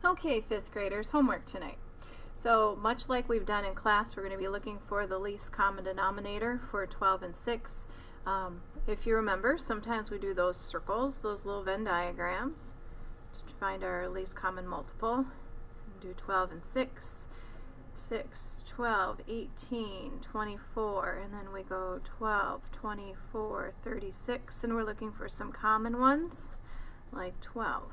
Okay, fifth graders, homework tonight. So much like we've done in class, we're going to be looking for the least common denominator for 12 and 6. If you remember, sometimes we do those circles, those little Venn diagrams, to find our least common multiple. Do 12 and 6, 6, 12, 18, 24, and then we go 12, 24, 36, and we're looking for some common ones, like 12.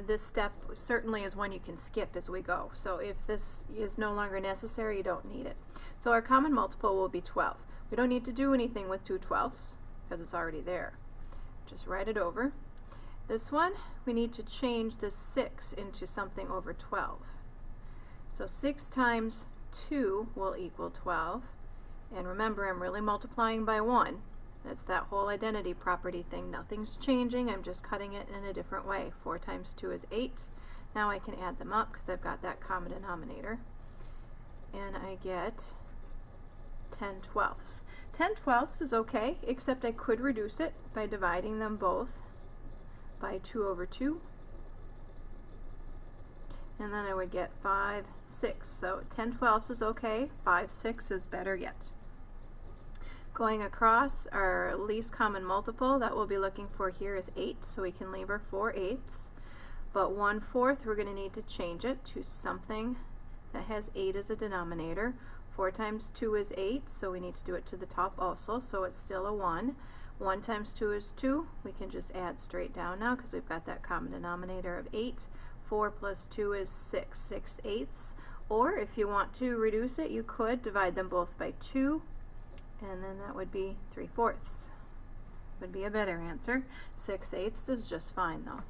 This step certainly is one you can skip as we go. So if this is no longer necessary, you don't need it. So our common multiple will be 12. We don't need to do anything with 2 12ths because it's already there. Just write it over. This one, we need to change the 6 into something over 12. So 6 times 2 will equal 12. And remember, I'm really multiplying by 1. That's that whole identity property thing. Nothing's changing. I'm just cutting it in a different way. 4 times 2 is 8. Now I can add them up because I've got that common denominator. And I get 10 twelfths. 10 twelfths is okay, except I could reduce it by dividing them both by 2 over 2. And then I would get 5 6. So 10 twelfths is okay. 5 6 is better yet. Going across, our least common multiple that we'll be looking for here is 8, so we can leave our 4 eighths. But 1/4, we're going to need to change it to something that has 8 as a denominator. 4 times 2 is 8, so we need to do it to the top also, so it's still a 1. 1 times 2 is 2. We can just add straight down now because we've got that common denominator of 8. 4 plus 2 is 6, 6 eighths. Or if you want to reduce it, you could divide them both by 2. And then that would be 3/4. Would be a better answer. 6 eighths is just fine though.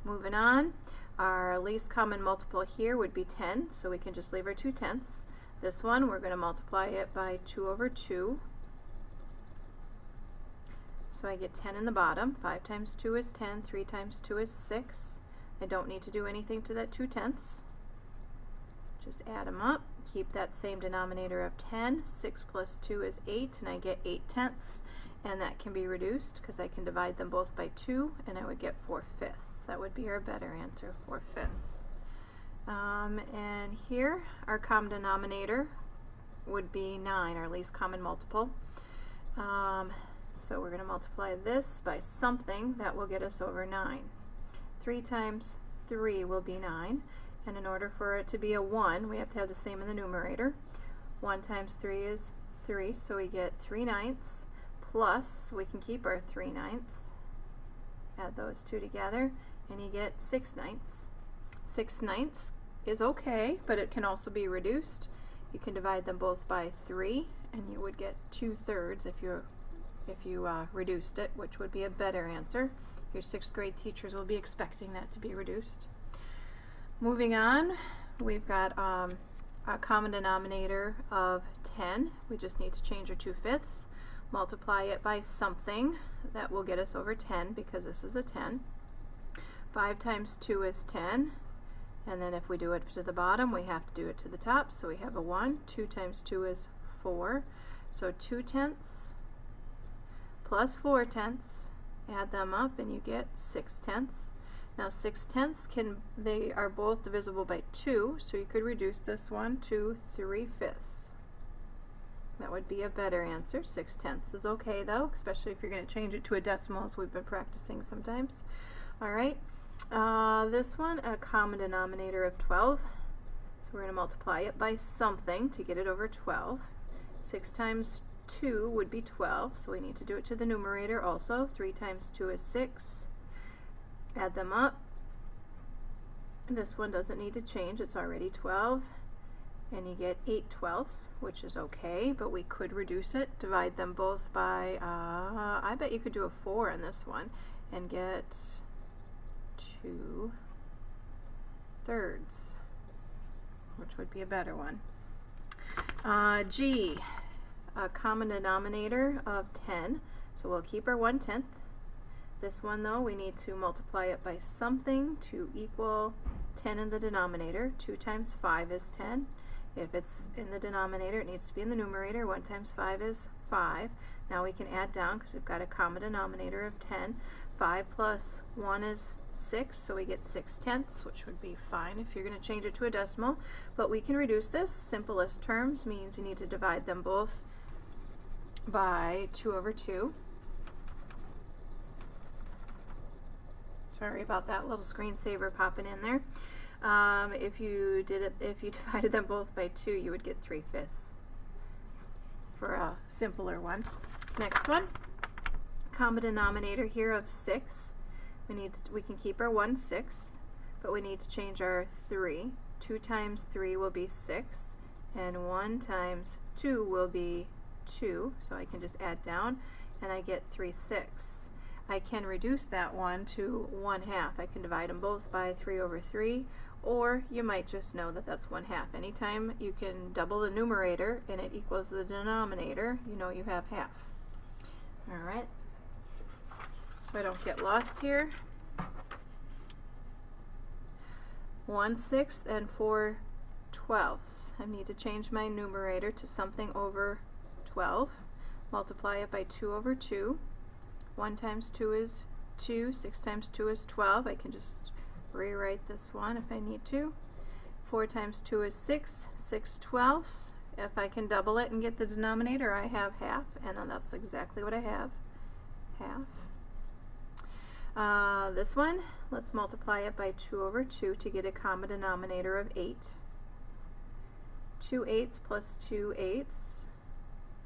Moving on, our least common multiple here would be 10, so we can just leave our 2 tenths. This one, we're going to multiply it by 2 over 2. So I get 10 in the bottom. 5 times 2 is 10. 3 times 2 is 6. I don't need to do anything to that 2 tenths. Just add them up. Keep that same denominator of 10. 6 plus 2 is 8, and I get 8 tenths. And that can be reduced because I can divide them both by 2, and I would get 4/5. That would be our better answer, 4/5. And here, our common denominator would be 9, our least common multiple. So we're going to multiply this by something that will get us over 9. 3 times 3 will be 9. And in order for it to be a 1, we have to have the same in the numerator. 1 times 3 is 3, so we get 3/9, plus we can keep our 3/9. Add those two together, and you get 6/9. 6/9 is okay, but it can also be reduced. You can divide them both by 3, and you would get 2/3 if you reduced it, which would be a better answer. Your 6th grade teachers will be expecting that to be reduced. Moving on, we've got a common denominator of 10. We just need to change our 2/5, multiply it by something that will get us over 10 because this is a 10. 5 times 2 is 10, and then if we do it to the bottom, we have to do it to the top, so we have a 1. 2 times 2 is 4, so 2 tenths plus 4 tenths, add them up, and you get 6 tenths. Now 6 tenths, they are both divisible by 2, so you could reduce this one to 3/5. That would be a better answer. 6 tenths is okay though, especially if you're going to change it to a decimal as we've been practicing sometimes. Alright, this one, a common denominator of 12. So we're going to multiply it by something to get it over 12. 6 times 2 would be 12, so we need to do it to the numerator also. 3 times 2 is 6. Add them up. This one doesn't need to change, it's already 12. And you get 8/12, which is okay, but we could reduce it. Divide them both by, I bet you could do a 4 in this one and get 2/3, which would be a better one. G, a common denominator of 10, so we'll keep our 1/10. This one though, we need to multiply it by something to equal 10 in the denominator. 2 times 5 is 10. If it's in the denominator, it needs to be in the numerator. 1 times 5 is 5. Now we can add down because we've got a common denominator of 10. 5 plus 1 is 6, so we get 6/10, which would be fine if you're going to change it to a decimal. But we can reduce this. Simplest terms means you need to divide them both by 2/2. Sorry about that little screensaver popping in there. If you divided them both by 2, you would get 3/5 for a simpler one. Next one, common denominator here of 6. We can keep our 1/6, but we need to change our 3. 2 times 3 will be 6, and 1 times 2 will be 2, so I can just add down, and I get 3/6. I can reduce that one to 1/2. I can divide them both by 3/3, or you might just know that that's 1/2. Anytime you can double the numerator and it equals the denominator, you know you have half. Alright, so I don't get lost here. 1/6 and 4/12. I need to change my numerator to something over 12. Multiply it by 2/2. 1 times 2 is 2. 6 times 2 is 12. I can just rewrite this one if I need to. 4 times 2 is 6. 6/12. If I can double it and get the denominator, I have half, and that's exactly what I have. Half. This one, let's multiply it by 2/2 to get a common denominator of 8. 2/8 plus 2/8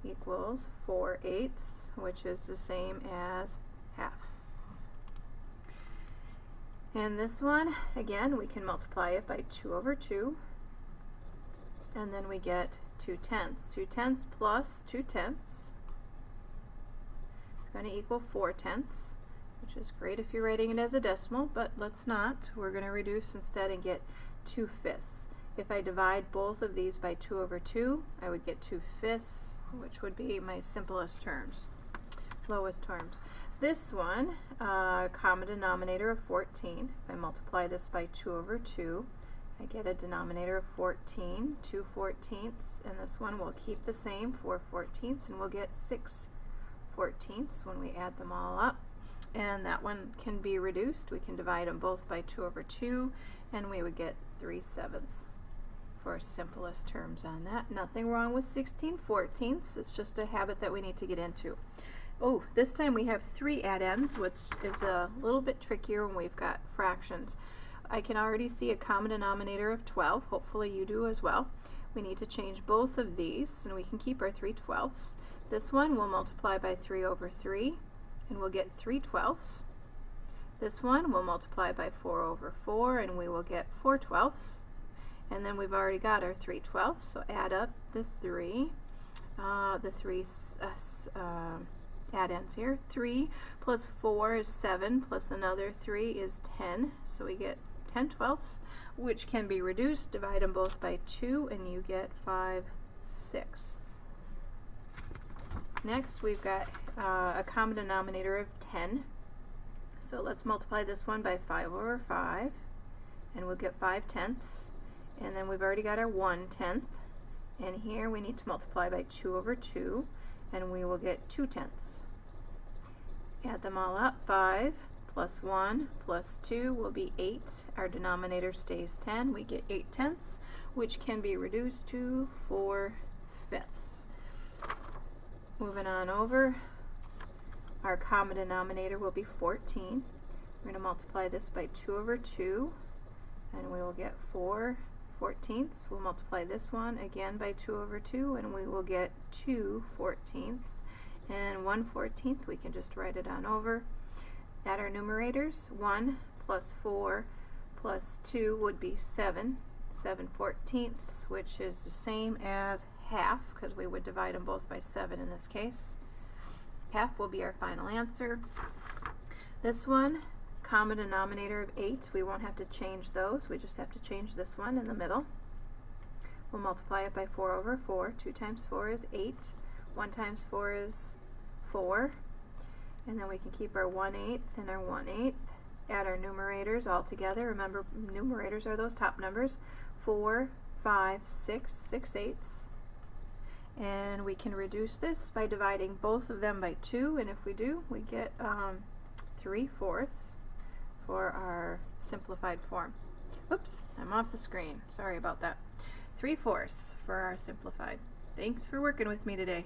equals 4/8, which is the same as half. And this one, again, we can multiply it by 2/2, and then we get 2/10. 2/10 plus 2/10 is going to equal 4/10, which is great if you're writing it as a decimal, but let's not. We're going to reduce instead and get 2/5. If I divide both of these by 2/2, I would get 2/5, which would be my simplest terms, lowest terms. This one, common denominator of 14. If I multiply this by 2/2, I get a denominator of 14, 2/14, and this one will keep the same, 4/14, and we'll get 6/14 when we add them all up. And that one can be reduced. We can divide them both by 2/2, and we would get 3/7 for simplest terms on that. Nothing wrong with 16/14. It's just a habit that we need to get into. Oh, this time we have 3 addends, which is a little bit trickier when we've got fractions. I can already see a common denominator of 12. Hopefully you do as well. We need to change both of these, and we can keep our 3/12. This one will multiply by 3/3, and we'll get 3/12. This one will multiply by 4/4, and we will get 4/12. And then we've already got our 3/12, so add up the three add-ends here. 3 plus 4 is 7, plus another 3 is 10, so we get 10/12, which can be reduced. Divide them both by 2, and you get 5/6. Next, we've got a common denominator of 10. So let's multiply this one by 5/5, and we'll get 5/10. And then we've already got our 1/10. And here we need to multiply by 2/2, and we will get 2/10. Add them all up. 5 plus 1 plus 2 will be 8. Our denominator stays 10. We get 8/10, which can be reduced to 4/5. Moving on over, our common denominator will be 14. We're going to multiply this by 2/2, and we will get 4/14. We'll multiply this one again by 2/2, and we will get 2/14. And 1/14, we can just write it on over. Add our numerators. 1 plus 4 plus 2 would be 7. 7/14, which is the same as half, because we would divide them both by 7 in this case. Half will be our final answer. This one, common denominator of 8, we won't have to change those. We just have to change this one in the middle. We'll multiply it by 4/4. 2 times 4 is 8. 1 times 4 is 4. And then we can keep our 1/8 and our 1/8. Add our numerators all together. Remember, numerators are those top numbers. 4, 5, 6, 6/8. And we can reduce this by dividing both of them by 2, and if we do, we get 3/4. for our simplified form. Oops, I'm off the screen. Sorry about that. 3/4 for our simplified. Thanks for working with me today.